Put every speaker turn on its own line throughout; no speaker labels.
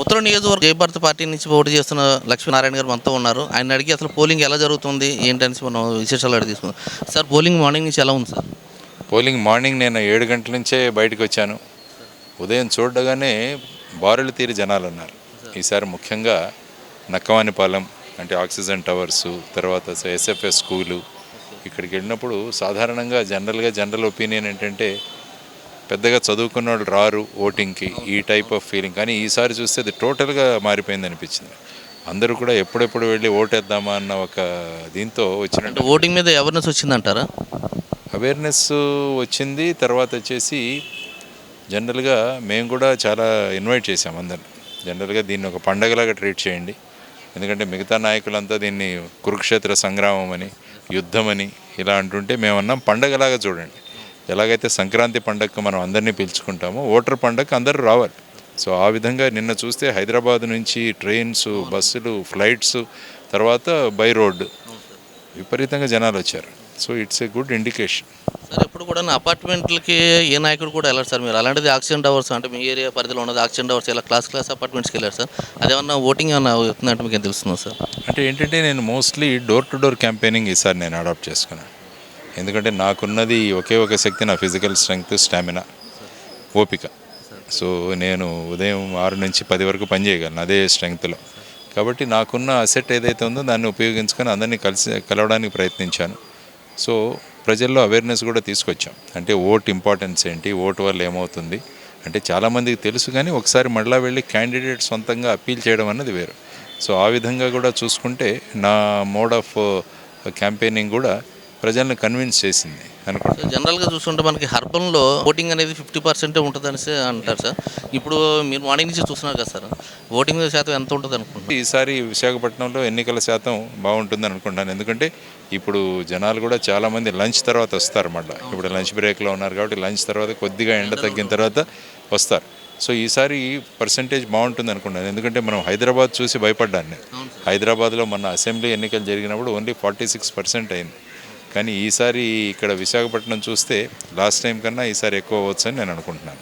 ఉత్తర నియోజకవర్గం జయభారత్ పార్టీ నుంచి పోటీ చేస్తున్న లక్ష్మీనారాయణ గారు మనతో ఉన్నారు. ఆయన అడిగి అసలు పోలింగ్ ఎలా జరుగుతుంది ఏంటనేసి మనం విశేషాలు అడిగి తీసుకుందాం. సార్, పోలింగ్ మార్నింగ్ నుంచి ఎలా ఉంది సార్?
పోలింగ్ మార్నింగ్ నేను 7 గంటల నుంచే బయటకు వచ్చాను. ఉదయం చూడగానే బారులు తీరి జనాలు ఉన్నారు. ఈసారి ముఖ్యంగా నక్కవానిపాలెం అంటే ఆక్సిజన్ టవర్సు, తర్వాత ఎస్ఎఫ్ఎస్ స్కూలు, ఇక్కడికి వెళ్ళినప్పుడు సాధారణంగా జనరల్ ఒపీనియన్ ఏంటంటే పెద్దగా చదువుకున్న వాళ్ళు రారు ఓటింగ్కి, ఈ టైప్ ఆఫ్ ఫీలింగ్. కానీ ఈసారి చూస్తే అది టోటల్గా మారిపోయింది అనిపించింది. అందరూ కూడా ఎప్పుడెప్పుడు వెళ్ళి ఓటేద్దామా అన్న ఒక దీంతో వచ్చినట్టు
ఓటింగ్ మీద అవేర్నెస్ వచ్చిందంటారా?
అవేర్నెస్ వచ్చింది. తర్వాత వచ్చేసి జనరల్గా మేము కూడా చాలా ఇన్వైట్ చేసాం అందరిని. జనరల్గా దీన్ని ఒక పండగలాగా ట్రీట్ చేయండి, ఎందుకంటే మిగతా నాయకులంతా దీన్ని కురుక్షేత్ర సంగ్రామం అని, యుద్ధం అని ఇలా అంటుంటే మేమన్నాం పండగలాగా చూడండి. ఎలాగైతే సంక్రాంతి పండగకు మనం అందరినీ పిలుచుకుంటామో ఓటర్ పండగకు అందరూ రావాలి. సో ఆ విధంగా నిన్న చూస్తే హైదరాబాద్ నుంచి ట్రైన్స్, బస్సులు, ఫ్లైట్స్, తర్వాత బై రోడ్డు విపరీతంగా జనాలు వచ్చారు. So it's a good indication.
Sir, ఎప్పుడు కూడా అపార్ట్మెంట్లకి ఏ నాయకుడు కూడా వెళ్ళారు సార్. మీరు అలాంటిది ఆక్సిజన్ టవర్స్ అంటే మీ ఏరియా పరిధిలో ఉన్నది ఆక్సిజన్ టవర్స్ ఇలా క్లాస్ అపార్ట్మెంట్స్కి వెళ్ళారు సార్. అదేమన్నా ఓటింగ్ ఏమన్నా అవుతుందంటే మీకు ఏం తెలుస్తుందా సార్?
అంటే ఏంటంటే నేను mostly door to door campaigning ఈసారి నేను అడాప్ట్ చేసుకున్నాను. ఎందుకంటే నాకున్నది ఒకే ఒక శక్తి, నా ఫిజికల్ స్ట్రెంగ్త్, స్టామినా, ఓపిక. సో నేను ఉదయం 6 నుంచి 10 వరకు పనిచేయగలను అదే స్ట్రెంగ్త్లో. కాబట్టి నాకున్న అసెట్ ఏదైతే ఉందో దాన్ని ఉపయోగించుకొని అందరినీ కలవడానికి ప్రయత్నించాను. సో ప్రజల్లో అవేర్నెస్ కూడా తీసుకొచ్చాం. అంటే ఓట్ ఇంపార్టెన్స్ ఏంటి, ఓటు వల్ల ఏమవుతుంది అంటే చాలామందికి తెలుసు, కానీ ఒకసారి మళ్ళీ వెళ్ళి క్యాండిడేట్ సొంతంగా అప్పీల్ చేయడం అన్నది వేరు. సో ఆ విధంగా కూడా చూసుకుంటే నా మోడ్ ఆఫ్ క్యాంపెయినింగ్ కూడా ప్రజల్ని కన్విన్స్ చేసింది అనుకుంటా.
జనరల్గా చూస్తుంటే మనకి హర్బన్లో ఓటింగ్ అనేది 50% ఉంటుంది అనేసి అంటారు సార్. ఇప్పుడు మీరు మార్నింగ్ నుంచి చూస్తున్నారు కదా సార్, ఓటింగ్ శాతం ఎంత ఉంటుంది అనుకుంటున్నారు?
ఈసారి విశాఖపట్నంలో ఎన్నికల శాతం బాగుంటుందని అనుకుంటున్నాను. ఎందుకంటే ఇప్పుడు జనాలు కూడా చాలామంది లంచ్ తర్వాత వస్తారు. మళ్ళీ ఇప్పుడు లంచ్ బ్రేక్లో ఉన్నారు కాబట్టి లంచ్ తర్వాత కొద్దిగా ఎండ తగ్గిన తర్వాత వస్తారు. సో ఈసారి పర్సంటేజ్ బాగుంటుంది అనుకుంటున్నాను. ఎందుకంటే మనం హైదరాబాద్ చూసి భయపడ్డాను నేను. హైదరాబాద్లో మన అసెంబ్లీ ఎన్నికలు జరిగినప్పుడు ఓన్లీ 46% అయింది. కానీ ఈసారి ఇక్కడ విశాఖపట్నం చూస్తే లాస్ట్ టైం కన్నా ఈసారి ఎక్కువ అవ్వచ్చు అని నేను అనుకుంటున్నాను.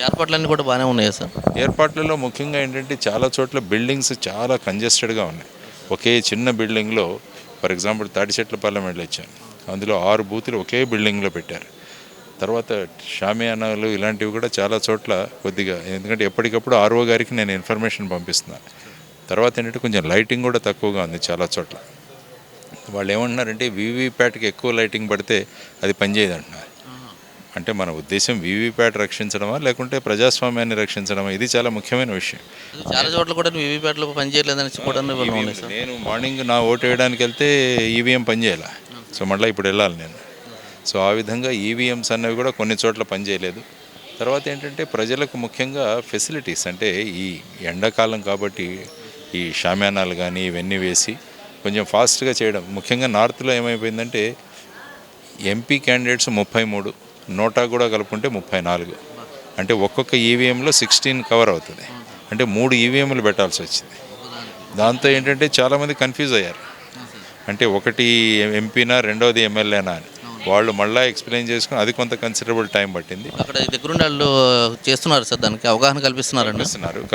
ఏర్పాట్లన్నీ కూడా బాగానే ఉన్నాయా సార్?
ఏర్పాట్లలో ముఖ్యంగా ఏంటంటే చాలా చోట్ల బిల్డింగ్స్ చాలా కంజెస్టెడ్గా ఉన్నాయి. ఒకే చిన్న బిల్డింగ్లో, ఫర్ ఎగ్జాంపుల్ తాడిచెట్లపాలెం వెళ్ళొచ్చాను, అందులో 6 బూతులు ఒకే బిల్డింగ్లో పెట్టారు. తర్వాత షామియానాలు ఇలాంటివి కూడా చాలా చోట్ల కొద్దిగా, ఎందుకంటే ఎప్పటికప్పుడు ఆర్ఓ గారికి నేను ఇన్ఫర్మేషన్ పంపిస్తున్నాను. తర్వాత ఏంటంటే కొంచెం లైటింగ్ కూడా తక్కువగా ఉంది చాలా చోట్ల. వాళ్ళు ఏమంటున్నారంటే వీవీప్యాట్కి ఎక్కువ లైటింగ్ పడితే అది పనిచేయదు అంటున్నారు. అంటే మన ఉద్దేశం వీవీప్యాట్ రక్షించడమా లేకుంటే ప్రజాస్వామ్యాన్ని రక్షించడమా, ఇది చాలా ముఖ్యమైన విషయం.
చాలా చోట్ల కూడా వీవీప్యాట్లో పనిచేయలేదని కూడా
నేను మార్నింగ్ నా ఓటు వేయడానికి వెళ్తే ఈవీఎం పనిచేయాల. సో మళ్ళీ ఇప్పుడు వెళ్ళాలి నేను. సో ఆ విధంగా ఈవీఎంస్ అన్నవి కూడా కొన్ని చోట్ల పనిచేయలేదు. తర్వాత ఏంటంటే ప్రజలకు ముఖ్యంగా ఫెసిలిటీస్, అంటే ఈ ఎండాకాలం కాబట్టి ఈ షామ్యానాలు కానీ ఇవన్నీ వేసి కొంచెం ఫాస్ట్గా చేయడం. ముఖ్యంగా నార్త్లో ఏమైపోయిందంటే ఎంపీ క్యాండిడేట్స్ 33, నోటా కూడా కలుపుకుంటే 34. అంటే ఒక్కొక్క ఈవీఎంలో 16 కవర్ అవుతుంది. అంటే 3 ఈవీఎంలు పెట్టాల్సి వచ్చింది. దాంతో ఏంటంటే చాలామంది కన్ఫ్యూజ్ అయ్యారు. అంటే ఒకటి ఎంపీనా రెండవది ఎమ్మెల్యేనా అని వాళ్ళు మళ్ళీ ఎక్స్ప్లెయిన్ చేసుకుని అది కొంత కన్సిడరబుల్ టైం పట్టింది.
అక్కడ దగ్గరుండి వాళ్ళు చేస్తున్నారు సార్, దానికి అవగాహన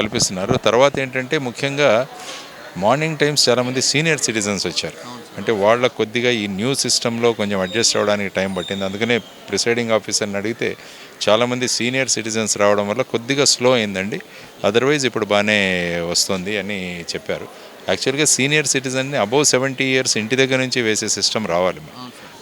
కల్పిస్తున్నారు. తర్వాత ఏంటంటే ముఖ్యంగా మార్నింగ్ టైమ్స్ చాలామంది సీనియర్ సిటిజన్స్ వచ్చారు. అంటే వాళ్ళ కొద్దిగా ఈ న్యూ సిస్టంలో కొంచెం అడ్జస్ట్ అవ్వడానికి టైం పట్టింది. అందుకనే ప్రిసైడింగ్ ఆఫీసర్ని అడిగితే చాలామంది సీనియర్ సిటిజన్స్ రావడం వల్ల కొద్దిగా స్లో అయిందండి, అదర్వైజ్ ఇప్పుడు బాగానే వస్తుంది అని చెప్పారు. యాక్చువల్గా సీనియర్ సిటిజన్ని అబౌవ్ 70 ఇయర్స్ ఇంటి దగ్గర నుంచి వేసే సిస్టమ్ రావాలి,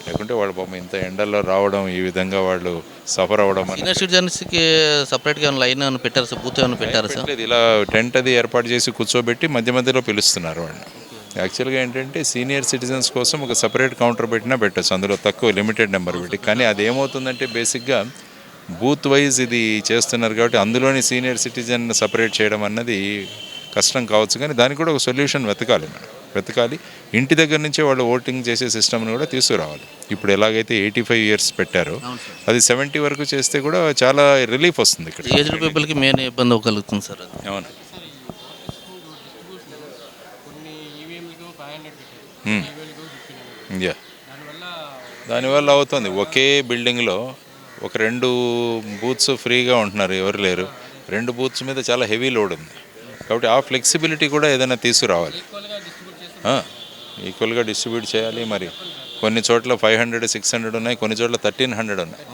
లేకుంటే వాళ్ళు పాపం ఇంత ఎండల్లో రావడం, ఈ విధంగా వాళ్ళు సఫర్ అవ్వడం.
సీనియర్ సిటిజన్స్కి సపరేట్గా లైన్ ఏమైనా పెట్టారు సార్, బూత్ ఏమైనా పెట్టారు సార్?
ఇలా టెంట్ అది ఏర్పాటు చేసి కూర్చోబెట్టి మధ్య మధ్యలో పిలుస్తున్నారు వాళ్ళని. యాక్చువల్గా ఏంటంటే సీనియర్ సిటిజన్స్ కోసం ఒక సపరేట్ కౌంటర్ పెట్టినా పెట్టచ్చు, అందులో తక్కువ లిమిటెడ్ నెంబర్ పెట్టి. కానీ అది ఏమవుతుందంటే బేసిక్గా బూత్ వైజ్ ఇది చేస్తున్నారు కాబట్టి అందులోని సీనియర్ సిటిజన్ సపరేట్ చేయడం అన్నది కష్టం కావచ్చు. కానీ దానికి కూడా ఒక సొల్యూషన్ వెతకాలి. ఇంటి దగ్గర నుంచే వాళ్ళు ఓటింగ్ చేసే సిస్టమ్ని కూడా తీసుకురావాలి. ఇప్పుడు ఎలాగైతే 85 ఇయర్స్ పెట్టారో అది 70 వరకు చేస్తే కూడా చాలా రిలీఫ్ వస్తుంది. ఇక్కడ
ఏజ్డ్ పీపుల్కి మెయిన్ ఇబ్బంది కలుగుతుంది సార్.
అవును. దానివల్ల అవుతుంది. ఒకే బిల్డింగ్లో ఒక 2 బూత్స్ ఫ్రీగా ఉంటున్నారు, ఎవరు లేరు. 2 బూత్స్ మీద చాలా హెవీ లోడ్ ఉంది. కాబట్టి ఆ ఫ్లెక్సిబిలిటీ కూడా ఏదైనా తీసుకురావాలి, ఈక్వల్గా డిస్ట్రిబ్యూట్ చేయాలి. మరి కొన్ని చోట్ల 500 600 ఉన్నాయి, కొన్ని చోట్ల 1300 ఉన్నాయి.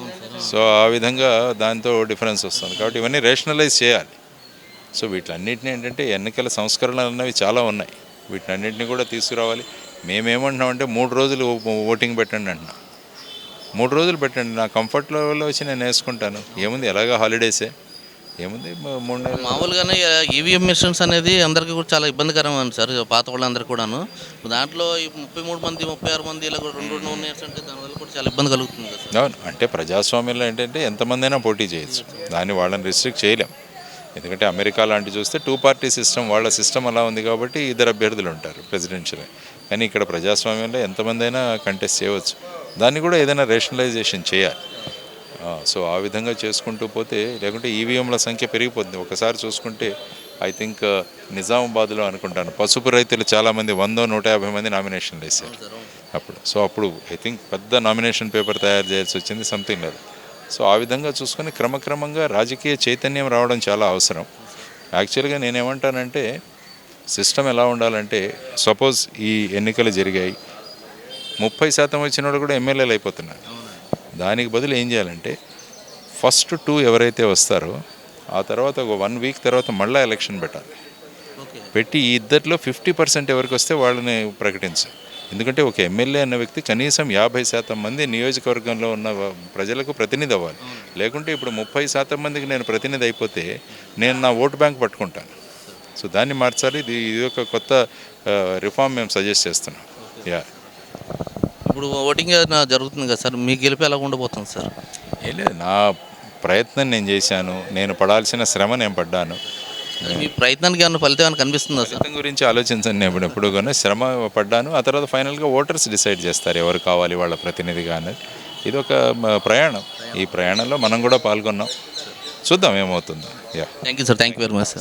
సో ఆ విధంగా దాంతో డిఫరెన్స్ వస్తుంది. కాబట్టి ఇవన్నీ రేషనలైజ్ చేయాలి. సో వీటన్నిటిని ఏంటంటే ఎన్నికల సంస్కరణలు అన్నవి చాలా ఉన్నాయి, వీటన్నిటిని కూడా తీసుకురావాలి. మేమేమంటున్నామంటే 3 రోజులు ఓటింగ్ పెట్టండి అంటున్నాం. 3 రోజులు పెట్టండి, నా కంఫర్ట్ లెవెల్లో వచ్చి నేను వేసుకుంటాను. ఏముంది, ఎలాగా హాలిడేసే, ఏముంది 3 నెలలు.
మామూలుగానే ఈవీఎం మిషన్స్ అనేది అందరికీ కూడా చాలా ఇబ్బందికరం అండి సార్, పాత వాళ్ళందరికీ కూడాను. దాంట్లో ఈ 33 మంది 36 మంది ఇలా కూడా 2 ఇయర్స్ అంటే దానివల్ల కూడా చాలా ఇబ్బంది కలుగుతుంది కదా సార్.
అవును, అంటే ప్రజాస్వామ్యంలో ఏంటంటే ఎంతమంది అయినా పోటీ చేయొచ్చు, దాన్ని వాళ్ళని రిస్ట్రిక్ట్ చేయలేం. ఎందుకంటే అమెరికా లాంటి చూస్తే 2 పార్టీ సిస్టమ్, వాళ్ళ సిస్టమ్ అలా ఉంది కాబట్టి 2 అభ్యర్థులు ఉంటారు ప్రెసిడెన్షియల్. కానీ ఇక్కడ ప్రజాస్వామ్యంలో ఎంతమంది అయినా కంటెస్ట్ చేయవచ్చు, దాన్ని కూడా ఏదైనా రేషనలైజేషన్ చేయాలి. సో ఆ విధంగా చేసుకుంటూ పోతే, లేకుంటే ఈవీఎంల సంఖ్య పెరిగిపోతుంది. ఒకసారి చూసుకుంటే ఐ థింక్ నిజామాబాద్లో అనుకుంటాను పసుపు రైతులు చాలామంది 100-150 మంది నామినేషన్లు వేశారు అప్పుడు. సో అప్పుడు ఐ థింక్ పెద్ద నామినేషన్ పేపర్ తయారు చేయాల్సి వచ్చింది, సంథింగ్ లేదు. సో ఆ విధంగా చూసుకొని క్రమక్రమంగా రాజకీయ చైతన్యం రావడం చాలా అవసరం. యాక్చువల్గా నేనేమంటానంటే సిస్టమ్ ఎలా ఉండాలంటే, సపోజ్ ఈ ఎన్నికలు జరిగాయి, 30% వచ్చిన వాళ్ళు కూడా ఎమ్మెల్యేలు అయిపోతున్నారు. దానికి బదులు ఏం చేయాలంటే ఫస్ట్ 2 ఎవరైతే వస్తారో ఆ తర్వాత ఒక 1 వీక్ తర్వాత మళ్ళీ ఎలక్షన్ పెట్టాలి. పెట్టి ఈ ఇద్దరిలో 50% ఎవరికి వస్తే వాళ్ళని ప్రకటించాలి. ఎందుకంటే ఒక ఎమ్మెల్యే అన్న వ్యక్తి కనీసం 50% మంది నియోజకవర్గంలో ఉన్న ప్రజలకు ప్రతినిధి అవ్వాలి. లేకుంటే ఇప్పుడు 30% మందికి నేను ప్రతినిధి అయిపోతే నేను నా ఓటు బ్యాంక్ పట్టుకుంటాను. సో దాన్ని మార్చాలి. ఇది ఒక కొత్త రిఫార్మ్ మేము సజెస్ట్ చేస్తున్నాం. యా,
ఇప్పుడు ఓటింగ్ జరుగుతుంది కదా సార్, మీ గెలుపు ఎలా ఉండబోతుంది సార్?
ఏం లేదు, నా ప్రయత్నం నేను చేశాను, నేను పడాల్సిన శ్రమ నేను పడ్డాను.
మీ ప్రయత్నానికి ఏమైనా ఫలితం ఏమైనా కనిపిస్తుందా సార్?
ఫలితం గురించి ఆలోచించండి, నేను ఎప్పుడు కానీ శ్రమ పడ్డాను. ఆ తర్వాత ఫైనల్గా ఓటర్స్ డిసైడ్ చేస్తారు ఎవరు కావాలి వాళ్ళ ప్రతినిధిగా అనేది. ఇది ఒక ప్రయాణం, ఈ ప్రయాణంలో మనం కూడా పాల్గొన్నాం, చూద్దాం ఏమవుతుందో. Yeah,
thank you sir, thank you very much sir.